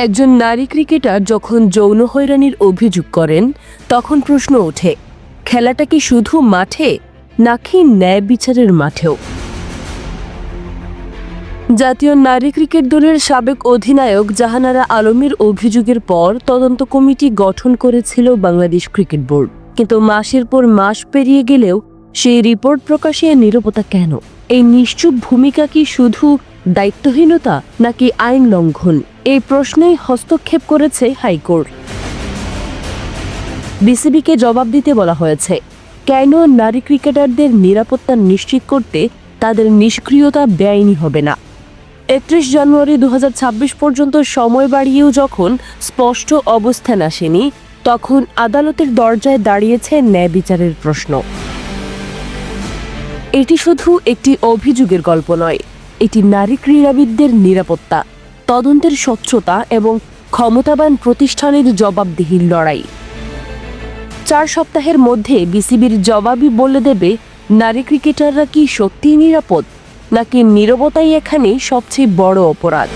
একজন নারী ক্রিকেটার যখন যৌন হয়রানির অভিযোগ করেন তখন প্রশ্ন ওঠে, খেলাটা কি শুধু মাঠে নাকি ন্যায় বিচারের মাঠেও? জাতীয় নারী ক্রিকেট দলের সাবেক অধিনায়ক জাহানারা আলমের অভিযোগের পর তদন্ত কমিটি গঠন করেছিল বাংলাদেশ ক্রিকেট বোর্ড, কিন্তু মাসের পর মাস পেরিয়ে গেলেও সেই রিপোর্ট প্রকাশে নীরবতা কেন? এই নিশ্চুপ ভূমিকা কি শুধু দায়িত্বহীনতা নাকি আইন লঙ্ঘন? এই প্রশ্নেই হস্তক্ষেপ করেছে হাইকোর্ট। বিসিবিকে জবাব দিতে বলা হয়েছে, কেন নারী ক্রিকেটারদের নিরাপত্তা নিশ্চিত করতে তাদের নিষ্ক্রিয়তা বেআইনি হবে না। 31 জানুয়ারি 2026 পর্যন্ত সময় বাড়িয়েও যখন স্পষ্ট অবস্থান আসেনি, তখন আদালতের দরজায় দাঁড়িয়েছে ন্যায় বিচারের প্রশ্ন। এটি শুধু একটি অভিযোগের গল্প নয়, এটি নারী ক্রীড়াবিদদের নিরাপত্তা, তদন্তের স্বচ্ছতা এবং ক্ষমতাবান প্রতিষ্ঠানের জবাবদিহির লড়াই। 4 সপ্তাহের মধ্যে বিসিবির জবাবই বলে দেবে নারী ক্রিকেটাররা কি সত্যিই নিরাপদ, নাকি নীরবতাই এখানে সবচেয়ে বড় অপরাধ।